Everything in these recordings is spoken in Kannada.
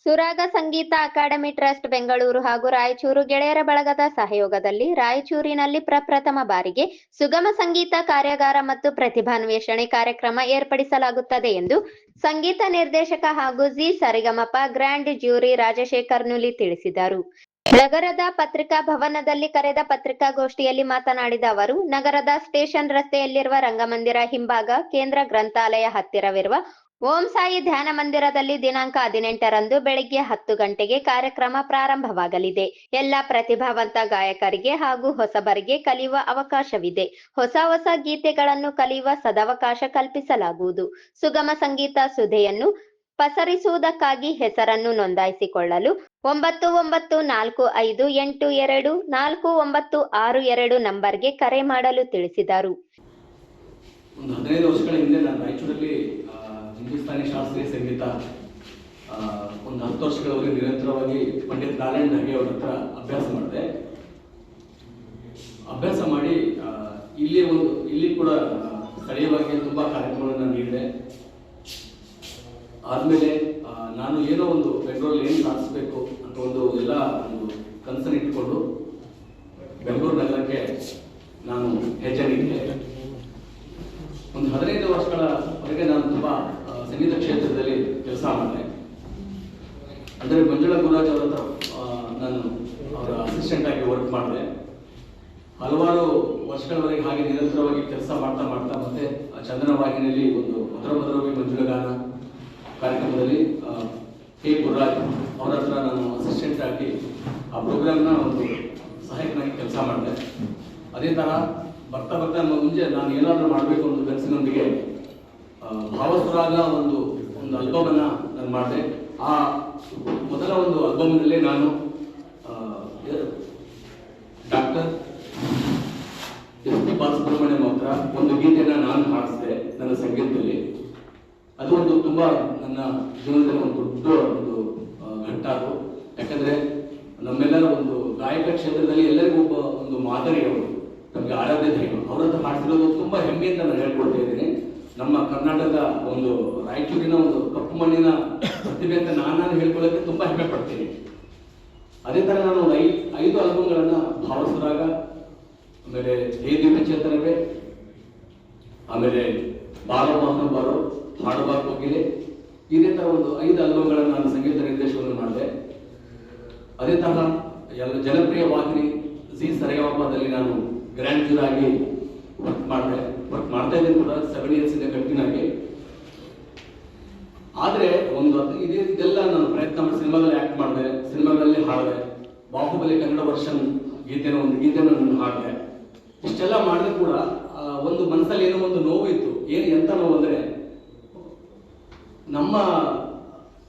ಸುರಾಗ ಸಂಗೀತ ಅಕಾಡೆಮಿ ಟ್ರಸ್ಟ್ ಬೆಂಗಳೂರು ಹಾಗೂ ರಾಯಚೂರು ಗೆಳೆಯರ ಬಳಗದ ಸಹಯೋಗದಲ್ಲಿ ರಾಯಚೂರಿನಲ್ಲಿ ಪ್ರಪ್ರಥಮ ಬಾರಿಗೆ ಸುಗಮ ಸಂಗೀತ ಕಾರ್ಯಾಗಾರ ಮತ್ತು ಪ್ರತಿಭಾನ್ವೇಷಣೆ ಕಾರ್ಯಕ್ರಮ ಏರ್ಪಡಿಸಲಾಗುತ್ತದೆ ಎಂದು ಸಂಗೀತ ನಿರ್ದೇಶಕ ಹಾಗೂ ಜಿ ಸರಿಗಮಪ ಗ್ರ್ಯಾಂಡ್ ಜ್ಯೂರಿ ರಾಜಶೇಖರ್ ನುಲಿ ತಿಳಿಸಿದರು. ನಗರದ ಪತ್ರಿಕಾ ಭವನದಲ್ಲಿ ಕರೆದ ಪತ್ರಿಕಾಗೋಷ್ಠಿಯಲ್ಲಿ ಮಾತನಾಡಿದ ಅವರು, ನಗರದ ಸ್ಟೇಷನ್ ರಸ್ತೆಯಲ್ಲಿರುವ ರಂಗಮಂದಿರ ಹಿಂಭಾಗ ಕೇಂದ್ರ ಗ್ರಂಥಾಲಯ ಹತ್ತಿರವಿರುವ ಓಂ ಸಾಯಿ ಧ್ಯಾನ ಮಂದಿರದಲ್ಲಿ ದಿನಾಂಕ 18ರಂದು ಬೆಳಿಗ್ಗೆ 10 ಗಂಟೆಗೆ ಕಾರ್ಯಕ್ರಮ ಪ್ರಾರಂಭವಾಗಲಿದೆ. ಎಲ್ಲ ಪ್ರತಿಭಾವಂತ ಗಾಯಕರಿಗೆ ಹಾಗೂ ಹೊಸಬರಿಗೆ ಕಲಿಯುವ ಅವಕಾಶವಿದೆ. ಹೊಸ ಗೀತೆಗಳನ್ನು ಕಲಿಯುವ ಸದವಕಾಶ ಕಲ್ಪಿಸಲಾಗುವುದು. ಸುಗಮ ಸಂಗೀತ ಸುಧೆಯನ್ನು ಪಸರಿಸುವುದಕ್ಕಾಗಿ ಹೆಸರನ್ನು ನೋಂದಾಯಿಸಿಕೊಳ್ಳಲು 9945824962 ನಂಬರ್ಗೆ ಕರೆ ಮಾಡಲು ತಿಳಿಸಿದರು. ಒಂದು 15 ವರ್ಷಗಳ ಹಿಂದೆ ನಾನು ರಾಯಚೂರಲ್ಲಿ ಹಿಂದೂಸ್ತಾನಿ ಶಾಸ್ತ್ರೀಯ ಸಂಗೀತ ಒಂದು 10 ವರ್ಷಗಳವರೆಗೆ ನಿರಂತರವಾಗಿ ಪಂಡಿತ್ ನಾರಾಯಣ್ ಢಗೆ ಅವರ ಹತ್ರ ಅಭ್ಯಾಸ ಮಾಡಿ ಇಲ್ಲಿ ಕೂಡ ಸ್ಥಳೀಯವಾಗಿ ತುಂಬಾ ಕಾರ್ಯಕ್ರಮಗಳನ್ನು ನೀಡಿದೆ. ಆದ್ಮೇಲೆ ನಾನು ಏನೋ ಒಂದು ಬೆಂಗಳೂರಲ್ಲಿ ಏನು ಸಾಧಿಸಬೇಕು ಅಂತ ಒಂದು ಕನಸನ್ನು ಇಟ್ಕೊಂಡು ಬೆಂಗಳೂರು ನಗರಕ್ಕೆ ನಾನು ಹೆಜ್ಜೆ ನೀಡಿದೆ. ಒಂದು 15 ವರ್ಷಗಳವರೆಗೆ ನಾನು ತುಂಬಾ ಸಂಗೀತ ಕ್ಷೇತ್ರದಲ್ಲಿ ಕೆಲಸ ಮಾಡಿದೆ. ಅಂದರೆ ಮಂಜುಳಾ ಗುರುರಾಜ್ ಅವರ ಹತ್ರ ನಾನು ಅವರ ಅಸಿಸ್ಟೆಂಟ್ ಆಗಿ ವರ್ಕ್ ಮಾಡಿದೆ. ಹಲವಾರು ವರ್ಷಗಳವರೆಗೆ ಹಾಗೆ ನಿರಂತರವಾಗಿ ಕೆಲಸ ಮಾಡ್ತಾ ಮತ್ತೆ ಚಂದನ ವಾಹಿನಿಯಲ್ಲಿ ಒಂದು ಮಧುರವಿ ಮಂಜುಳಗಾನ ಕಾರ್ಯಕ್ರಮದಲ್ಲಿ ಕೆ ಗುರುರಾಜ್ ಅವರ ಹತ್ರ ನಾನು ಅಸಿಸ್ಟೆಂಟ್ ಆಗಿ ಆ ಪ್ರೋಗ್ರಾಮ್ನ ಒಂದು ಸಹಾಯಕನಾಗಿ ಕೆಲಸ ಮಾಡಿದೆ. ಅದೇ ಥರ ಬರ್ತಾ ಮುಂಚೆ ನಾನು ಏನಾದರೂ ಮಾಡಬೇಕು ಒಂದು ಕನಸಿನೊಂದಿಗೆ ಭಾವಸುರಾಗ ಒಂದು ಆಲ್ಬಮನ್ನು ನಾನು ಮಾಡಿದೆ. ಆ ಮೊದಲ ಒಂದು ಆಲ್ಬಮ್ನಲ್ಲಿ ನಾನು ಡಾಕ್ಟರ್ ಎಸ್ ಪಿ ಬಾಲಸುಬ್ರಹ್ಮಣ್ಯಂ ಅವರ ಒಂದು ಗೀತೆಯನ್ನು ನಾನು ಹಾಡಿಸಿದೆ ನನ್ನ ಸಂಗೀತದಲ್ಲಿ. ಅದು ಒಂದು ತುಂಬಾ ನನ್ನ ಜೀವನದಲ್ಲಿ ಒಂದು ದೊಡ್ಡ ಘಟ್ಟ ಅದು. ಯಾಕಂದ್ರೆ ನಮ್ಮೆಲ್ಲರ ಒಂದು ಗಾಯಕ ಕ್ಷೇತ್ರದಲ್ಲಿ ಎಲ್ಲರಿಗೂ ಒಂದು ಮಾದರಿ ಅವರು, ನಮಗೆ ಆರಾಧ್ಯ ದೈವ. ಅವರದ್ದು ಹಾಡ್ತಿರೋದು ತುಂಬಾ ಹೆಮ್ಮೆಯಿಂದ ನಾನು ಹೇಳ್ಕೊಳ್ತಾ ಇದ್ದೀನಿ. ನಮ್ಮ ಕರ್ನಾಟಕದ ಒಂದು ರಾಯಚೂರಿನ ಒಂದು ಕಪ್ಪು ಮಣ್ಣಿನ ಪ್ರತಿಭೆ ಅಂತ ನಾನು ಹೇಳ್ಕೊಳ್ಳೋಕೆ ತುಂಬಾ ಹೆಮ್ಮೆ ಪಡ್ತೀನಿ. ಅದೇ ತರ ನಾನು 5 ಆಲ್ಬಮ್ಗಳನ್ನ ಭಾವಸುರಾಗ, ಆಮೇಲೆ ಹೇ ದಿವ್ಯ ಚೇತನವೇ, ಆಮೇಲೆ ಬಾಲಮೋಹನ ಬಾರೋ, ಹಾಡುಬಾರ್ ಕೋಗಿಲೆ, ಇದೇ ತರ ಒಂದು 5 ಆಲ್ಬಮ್ಗಳನ್ನು ನಾನು ಸಂಗೀತ ನಿರ್ದೇಶನವನ್ನು ಮಾಡಿದೆ. ಅದೇ ತರಹ ಜನಪ್ರಿಯ ವಾಹಿನಿ ಜಿ ಸರಿಗಮಪದಲ್ಲಿ ನಾನು ಗ್ರ್ಯಾಂಡ್ ಜ್ಯೂರಿ ಆಗಿ ವರ್ಕ್ ಮಾಡ್ತಾ ಇದ್ದೀನಿ ಕೂಡ 7 years ಇಂದ ಕಂಟಿನ್ಯೂ ಆಗಿ. ಆದ್ರೆ ಇದೆಲ್ಲ ನಾನು ಪ್ರಯತ್ನ ಮಾಡಿ ಸಿನಿಮಾದಲ್ಲಿ ಆಕ್ಟ್ ಮಾಡಿದೆ, ಸಿನಿಮಾಗಳಲ್ಲಿ ಹಾಡಿದೆ. ಬಾಹುಬಲಿ ಕನ್ನಡ ವರ್ಷನ್ ಗೀತೆನ ನಾನು ಹಾಡಿದೆ. ಇಷ್ಟೆಲ್ಲ ಮಾಡಿದ್ರು ಕೂಡ ಒಂದು ಮನಸ್ಸಲ್ಲಿ ಏನೋ ಒಂದು ನೋವು ಇತ್ತು. ಎಂತ ನೋವು ಅಂದ್ರೆ,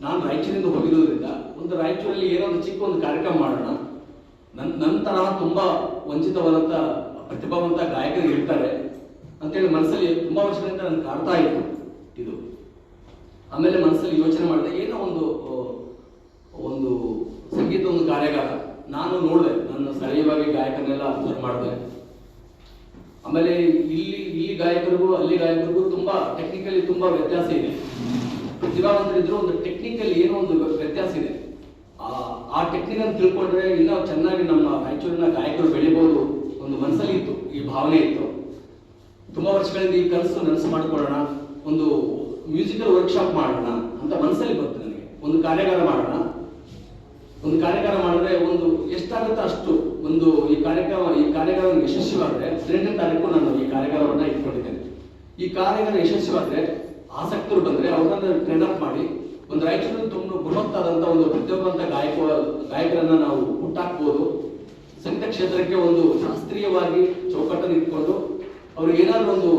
ನಾನು ರಾಯಚೂರಿಂದ ಹೋಗಿರೋದ್ರಿಂದ ರಾಯಚೂರಲ್ಲಿ ಏನೋ ಒಂದು ಚಿಕ್ಕ ಒಂದು ಕಾರ್ಯಕ್ರಮ ಮಾಡೋಣ, ನಂತರ ತುಂಬಾ ವಂಚಿತವಾದಂತ ಪ್ರತಿಭಾವಂತ ಗಾಯಕರು ಇರ್ತಾರೆ ಅಂತೇಳಿ ಮನಸ್ಸಲ್ಲಿ ತುಂಬಾ ವರ್ಷಗಳಿಂದ ನನ್ಗೆ ಕಾಡ್ತಾ ಇತ್ತು ಇದು. ಆಮೇಲೆ ಮನಸ್ಸಲ್ಲಿ ಯೋಚನೆ ಮಾಡಿದೆ, ಏನೋ ಒಂದು ಸಂಗೀತ ಒಂದು ಕಾರ್ಯಾಗಾರ ನಾನು ನೋಡಿದೆ. ನನ್ನ ಸ್ಥಳೀಯವಾಗಿ ಗಾಯಕರನ್ನೆಲ್ಲ ಅಬ್ಸರ್ವ್ ಮಾಡಿದೆ. ಆಮೇಲೆ ಇಲ್ಲಿ ಗಾಯಕರಿಗೂ ಅಲ್ಲಿ ಗಾಯಕರಿಗೂ ತುಂಬಾ ಟೆಕ್ನಿಕಲಿ ತುಂಬಾ ವ್ಯತ್ಯಾಸ ಇದೆ. ಪ್ರತಿಭಾವಂತರಿದ್ರು ಒಂದು ಟೆಕ್ನಿಕಲ್ ಏನೋ ಒಂದು ವ್ಯತ್ಯಾಸ ಇದೆ. ಆ ಟೆಕ್ನಿಕ್ ಅನ್ನು ತಿಳ್ಕೊಂಡ್ರೆ ಇನ್ನೂ ಚೆನ್ನಾಗಿ ನಮ್ಮ ರಾಯಚೂರಿನ ಗಾಯಕರು ಬೆಳಿಬಹುದು ಒಂದು ಮನಸ್ಸಲ್ಲಿ ಇತ್ತು, ಈ ಭಾವನೆ ಇತ್ತು. ತುಂಬಾ ವರ್ಷಗಳಿಂದ ಈ ನನಸು ಮಾಡಿಕೊಳ್ಳೋಣ, ಒಂದು ಮ್ಯೂಸಿಕಲ್ ವರ್ಕ್ಶಾಪ್ ಮಾಡೋಣ ಅಂತ ಮನಸ್ಸಲ್ಲಿ ಬಂತು ನನಗೆ. ಒಂದು ಕಾರ್ಯಾಗಾರ ಮಾಡಿದ್ರೆ ಎಷ್ಟಾಗುತ್ತೆ ಅಷ್ಟು ಈ ಕಾರ್ಯಾಗಾರ ಯಶಸ್ವಿಯಾದ್ರೆ 18ನೇ ತಾರೀಕು ನಾನು ಈ ಕಾರ್ಯಾಗಾರವನ್ನ ಇಟ್ಕೊಂಡಿದ್ದೇನೆ. ಈ ಕಾರ್ಯಾಗಾರ ಯಶಸ್ವಿಯಾದ್ರೆ ಆಸಕ್ತರು ಬಂದ್ರೆ ಅವ್ರನ್ನ ಟ್ರೈನ್ ಅಪ್ ಮಾಡಿ ಒಂದು ರಾಯಚೂರಿನ ತುಂಬ ಬೃಹತ್ತಾದಂತ ಒಂದು ಪ್ರತಿಭಾವಂತ ಗಾಯಕರನ್ನ ನಾವು ಹುಟ್ಟಾಕ್ಬೋದು. ಸಂಗೀತ ಕ್ಷೇತ್ರಕ್ಕೆ ಒಂದು ಶಾಸ್ತ್ರೀಯವಾಗಿ ಚೌಕಟ್ಟನ್ನು ಇಟ್ಕೊಂಡು ಅವ್ರಿಗೆ ಏನಾದ್ರೂ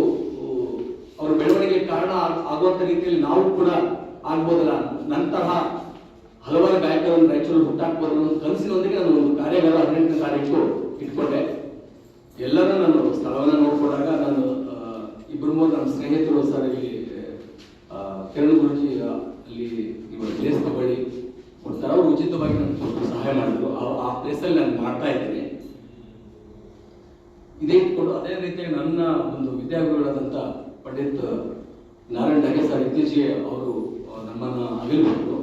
ಅವ್ರ ಬೆಳವಣಿಗೆ ಕಾರಣ ಆಗುವಂತ ರೀತಿಯಲ್ಲಿ ನಾವು ಕೂಡ ಆಗ್ಬೋದಲ್ಲ, ನಂತರ ಹಲವಾರು ಗಾಯಕರನ್ನು ರಾಯಚೂರಲ್ಲಿ ಹುಟ್ಟಾಕ್ಬೋದು ಅನ್ನೋ ಕನಸಿನೊಂದಿಗೆ ನಾನು ಒಂದು ಕಾರ್ಯಾಗಾರ 18ನೇ ತಾರೀಕು ಇಟ್ಕೊಂಡೆ. ಎಲ್ಲರೂ ನಾನು ಸ್ಥಳವನ್ನ ನೋಡ್ಕೊಂಡಾಗ ನಾನು ಇಬ್ಬರು ನನ್ನ ಸ್ನೇಹಿತರು ಸರ್ ಇಲ್ಲಿ ಕಿರಣ್ ಗುರುಜಿ ಅಲ್ಲಿ ಪ್ಲೇಸ್ ತಗೊಳ್ಳಿ ಕೊಡ್ತಾರೆ, ಅವರು ಉಚಿತವಾಗಿ ನನಗೆ ಸಹಾಯ ಮಾಡಿದ್ರು. ಆ ಪ್ಲೇಸಲ್ಲಿ ನಾನು ಮಾಡ್ತಾ ಇದ್ದೀನಿ. ಇದೇ ಇಟ್ಕೊಂಡು ಅದೇ ರೀತಿಯಾಗಿ ನನ್ನ ಒಂದು ವಿದ್ಯಾಗುರುಗಳಾದಂಥ ಪಂಡಿತ್ ನಾರಾಯಣ್ ಢಗೆ ಸರ್ ಇತ್ತೀಚೆಗೆ ಅವರು ನಮ್ಮನ್ನ ಅಗಲಿಬಿಟ್ರು.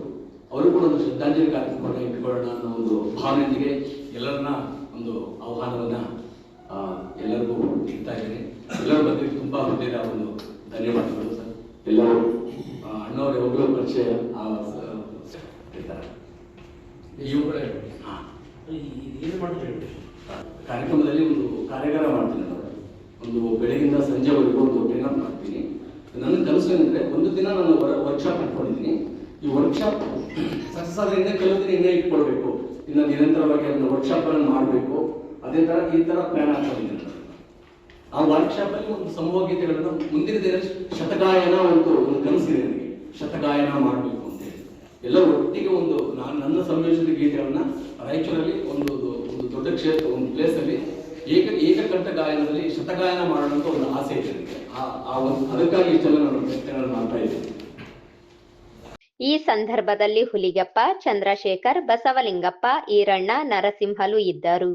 ಅವರು ಎಲ್ಲರಿಗೂ ಒಂದು ಶ್ರದ್ಧಾಂಜಲಿ ಕಾರ್ಯಕ್ರಮವನ್ನು ಇಟ್ಕೊಳ್ಳೋಣ ಅನ್ನೋ ಒಂದು ಭಾವನೆಯೊಂದಿಗೆ ಎಲ್ಲರನ್ನ ಒಂದು ಆಹ್ವಾನವನ್ನ ಎಲ್ಲರಿಗೂ ಇಡ್ತಾ ಇದ್ದೀನಿ. ಎಲ್ಲರ ಬಗ್ಗೆ ತುಂಬಾ ಹೃದಯದ ಒಂದು ಧನ್ಯವಾದಗಳು ಸರ್. ಎಲ್ಲರೂ ಅಣ್ಣವ್ರು ಯಾವಾಗಲೂ ಪರಿಚಯ ಇರ್ತಾರೆ. ಕಾರ್ಯಕ್ರಮದಲ್ಲಿ ಒಂದು ಕಾರ್ಯಾಗಾರ ಮಾಡ್ತೀನಿ ನಾನು. ಒಂದು ಬೆಳಗಿಂದ ಸಂಜೆವರೆಗೂ ಒಂದು ಟ್ರೈನಪ್ ಮಾಡ್ತೀನಿ. ನನ್ನ ಕನಸು ಏನಂದ್ರೆ ಒಂದು ದಿನ ನಾನು ವರ್ಕ್ಶಾಪ್ ಇಟ್ಕೊಂಡಿದ್ದೀನಿ. ಈ ವರ್ಕ್ಶಾಪ್ ಸಕ್ಸಸ್ ಆದ್ರೆ ಕೆಲವು ದಿನ ಇನ್ನೇ ಇಟ್ಕೊಳ್ಬೇಕು, ಇನ್ನು ನಿರಂತರವಾಗಿ ಅದನ್ನ ವರ್ಕ್ಶಾಪ್ ಅನ್ನು ಮಾಡಬೇಕು. ಅದೇ ತರ ಈ ತರ ಪ್ಲಾನ್ ಹಾಕೊಂಡಿದ್ದೀನಿ. ಆ ವರ್ಕ್ಶಾಪ್ ಅಲ್ಲಿ ಒಂದು ಸಮೂಹ ಗೀತೆಗಳನ್ನು ಮುಂದಿನ ದಿನ ಶತಗಾಯನ ಒಂದು ಕನಸಿದೆ ನನಗೆ. ಶತಗಾಯನ ಮಾಡಬೇಕು ಅಂತ ಹೇಳಿ ಎಲ್ಲ ಒಟ್ಟಿಗೆ ಒಂದು ನನ್ನ ಸಂಯೋಜಿತ ಗೀತೆಗಳನ್ನ ರಾಯಚೂರಲ್ಲಿ ಒಂದು ದೊಡ್ಡ ಕ್ಷೇತ್ರ, ಒಂದು ಪ್ಲೇಸ್ ಅಲ್ಲಿ ಏಕಕಂಠ ಗಾಯನದಲ್ಲಿ ಶತಗಾಯನ ಮಾಡೋಣ ಒಂದು ಆಸೆ ಇದೆ ನನಗೆ. ಅದಕ್ಕಾಗಿ ಇಷ್ಟೆಲ್ಲ ನಾನು ಮಾಡ್ತಾ ಇದ್ದೀನಿ. ಈ ಸಂದರ್ಭದಲ್ಲಿ ಹುಲಿಗೆಪ್ಪ, ಚಂದ್ರಶೇಖರ್, ಬಸವಲಿಂಗಪ್ಪ, ಈರಣ್ಣ, ನರಸಿಂಹಲು ಇದ್ದರು.